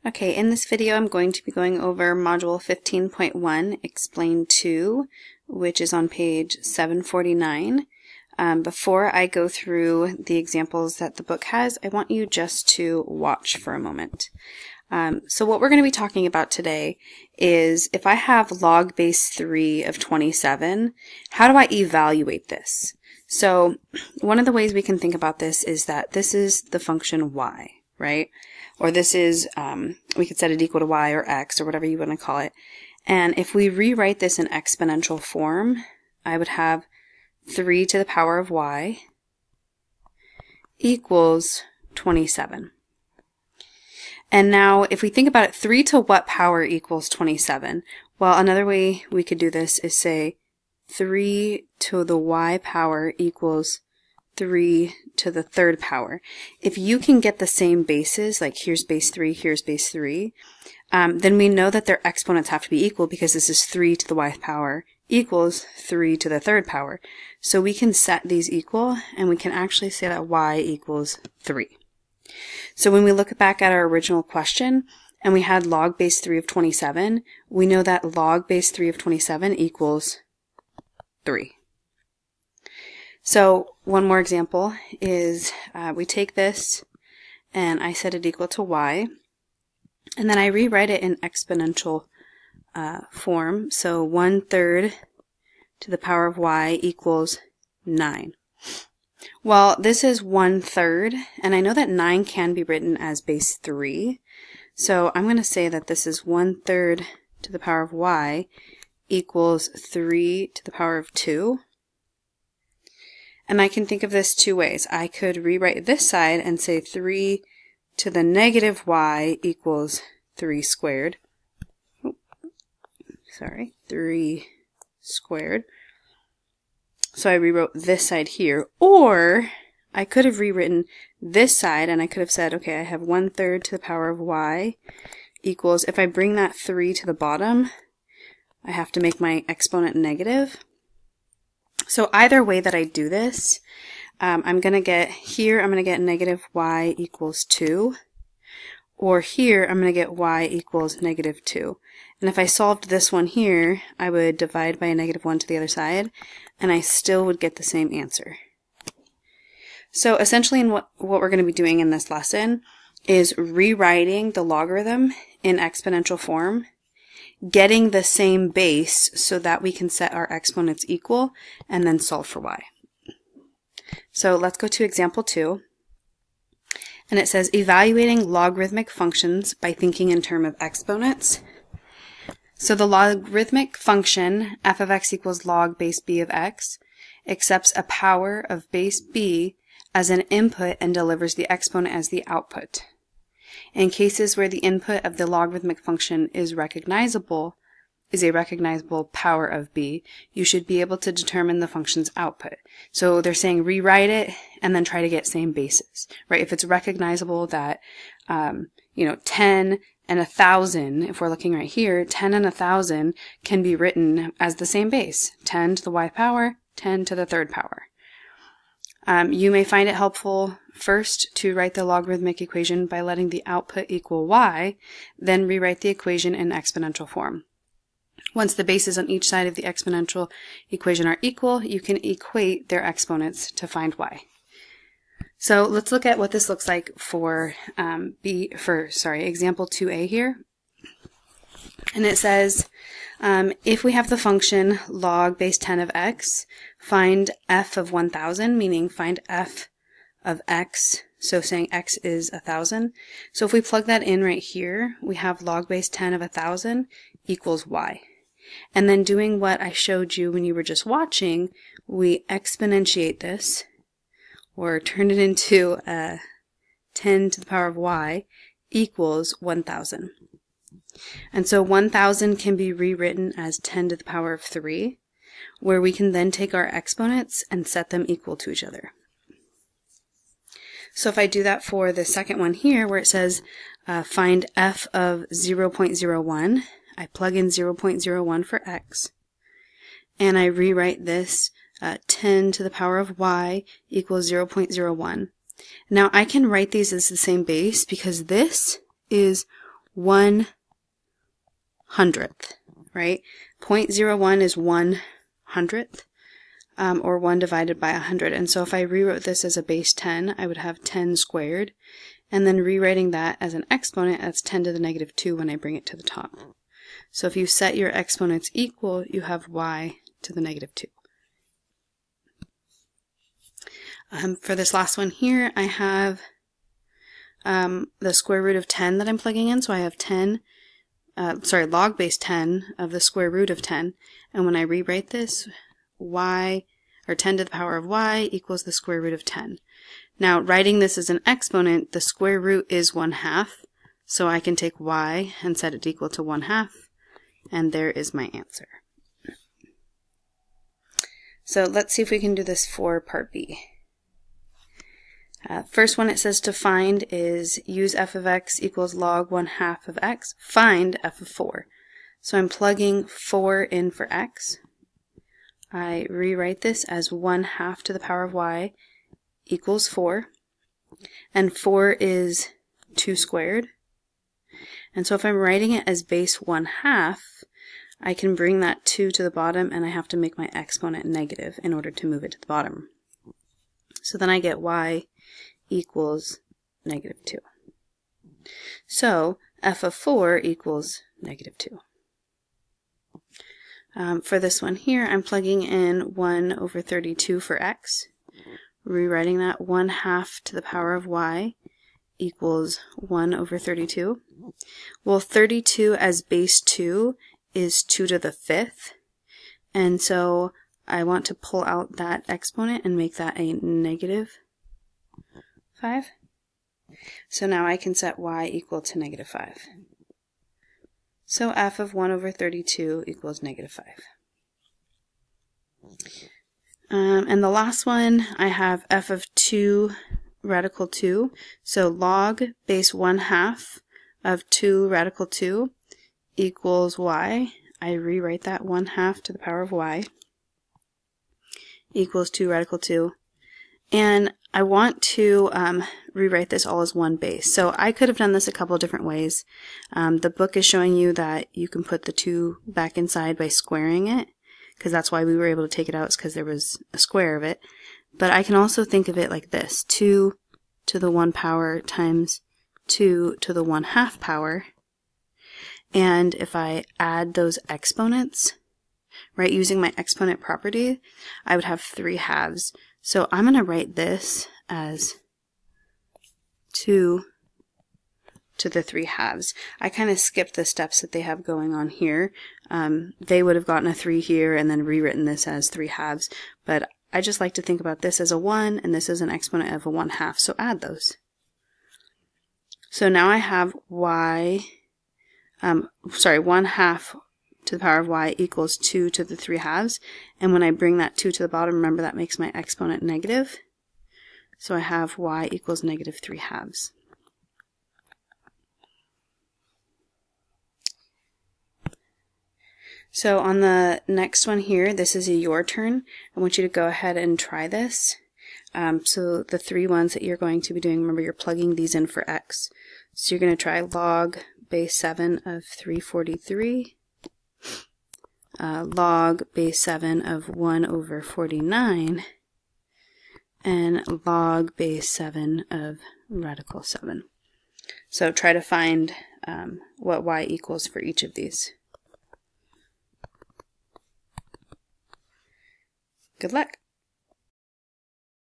Okay, in this video I'm going to be going over Module 15.1, Explain 2, which is on page 749. Before I go through the examples that the book has, I want you just to watch for a moment. So what we're going to be talking about today is if I have log base 3 of 27, how do I evaluate this? So one of the ways we can think about this is that this is the function y, right? Or this is, we could set it equal to y or x or whatever you want to call it. And if we rewrite this in exponential form, I would have 3 to the power of y equals 27. And now if we think about it, 3 to what power equals 27? Well, another way we could do this is say 3 to the y power equals 3 to the third power. If you can get the same bases, like here's base 3, here's base 3, then we know that their exponents have to be equal because this is 3 to the y power equals 3 to the third power. So we can set these equal, and we can actually say that y equals 3. So when we look back at our original question, and we had log base 3 of 27, we know that log base 3 of 27 equals 3. So one more example is we take this and I set it equal to y, and then I rewrite it in exponential form. So 1/3 to the power of y equals 9. Well, this is 1/3, and I know that 9 can be written as base 3. So I'm going to say that this is 1/3 to the power of y equals 3 to the power of 2. And I can think of this two ways. I could rewrite this side and say 3 to the negative y equals 3 squared. Oh, sorry, 3 squared. So I rewrote this side here. Or I could have rewritten this side and I could have said, okay, I have 1/3 to the power of y equals, if I bring that 3 to the bottom, I have to make my exponent negative. So either way that I do this, I'm going to get negative y equals 2, or here I'm going to get y equals negative 2. And if I solved this one here, I would divide by a negative 1 to the other side, and I still would get the same answer. So essentially what we're going to be doing in this lesson is rewriting the logarithm in exponential form, getting the same base so that we can set our exponents equal, and then solve for y. So let's go to example 2. And it says, evaluating logarithmic functions by thinking in terms of exponents. So the logarithmic function, f of x equals log base b of x, accepts a power of base b as an input and delivers the exponent as the output. In cases where the input of the logarithmic function is a recognizable power of b, you should be able to determine the function's output. So they're saying rewrite it and then try to get same bases, right? If it's recognizable that, 10 and 1,000, if we're looking right here, 10 and 1,000 can be written as the same base, 10 to the y power, 10 to the third power. You may find it helpful first to write the logarithmic equation by letting the output equal y, then rewrite the equation in exponential form. Once the bases on each side of the exponential equation are equal, you can equate their exponents to find y. So let's look at what this looks like for example 2a here. And it says, if we have the function log base 10 of x, find f of 1,000, meaning find f of x, so saying x is 1,000. So if we plug that in right here, we have log base 10 of 1,000 equals y. And then doing what I showed you when you were just watching, we exponentiate this, or turn it into 10 to the power of y equals 1,000. And so 1,000 can be rewritten as 10 to the power of 3, where we can then take our exponents and set them equal to each other. So if I do that for the second one here, where it says find f of 0.01, I plug in 0.01 for x, and I rewrite this 10 to the power of y equals 0.01. Now I can write these as the same base because this is 1/100th, right? 0.01 is 1/100th, or 1 divided by 100. And so if I rewrote this as a base 10, I would have 10 squared. And then rewriting that as an exponent, that's 10 to the negative 2 when I bring it to the top. So if you set your exponents equal, you have y to the negative 2. For this last one here, I have the square root of 10 that I'm plugging in. So I have log base 10 of the square root of 10. And when I rewrite this, y, or 10 to the power of y equals the square root of 10. Now, writing this as an exponent, the square root is 1/2. So I can take y and set it equal to 1/2. And there is my answer. So let's see if we can do this for part B. First one it says to find is use f of x equals log 1/2 of x. Find f of 4. So I'm plugging 4 in for x. I rewrite this as 1/2 to the power of y equals 4. And 4 is 2 squared. And so if I'm writing it as base 1/2, I can bring that 2 to the bottom, and I have to make my exponent negative in order to move it to the bottom. So then I get y equals negative 2. So f of 4 equals negative 2. For this one here, I'm plugging in 1/32 for x, rewriting that 1/2 to the power of y equals 1/32. Well, 32 as base 2 is 2 to the 5th, and so I want to pull out that exponent and make that a negative 5. So now I can set y equal to negative 5. So f of 1/32 equals negative 5. And the last one, I have f of 2 radical 2. So log base 1/2 of 2 radical 2 equals y. I rewrite that 1/2 to the power of y equals 2 radical 2. And I want to rewrite this all as one base. So I could have done this a couple of different ways. The book is showing you that you can put the 2 back inside by squaring it, because that's why we were able to take it out, is because there was a square of it. But I can also think of it like this: 2 to the 1 power times 2 to the 1/2 power. And if I add those exponents, right, using my exponent property, I would have 3 halves. So I'm going to write this as 2 to the 3 halves. I kind of skipped the steps that they have going on here. They would have gotten a 3 here and then rewritten this as 3 halves. But I just like to think about this as a 1 and this as an exponent of a 1/2. So add those. So now I have y, 1/2 to the power of y equals 2 to the 3 halves. And when I bring that 2 to the bottom, remember that makes my exponent negative. So I have y equals negative 3 halves. So on the next one here, this is your turn. I want you to go ahead and try this. So the 3 ones that you're going to be doing, remember you're plugging these in for x. So you're going to try log base 7 of 343, log base 7 of 1/49, and log base 7 of radical 7. So try to find what y equals for each of these. Good luck!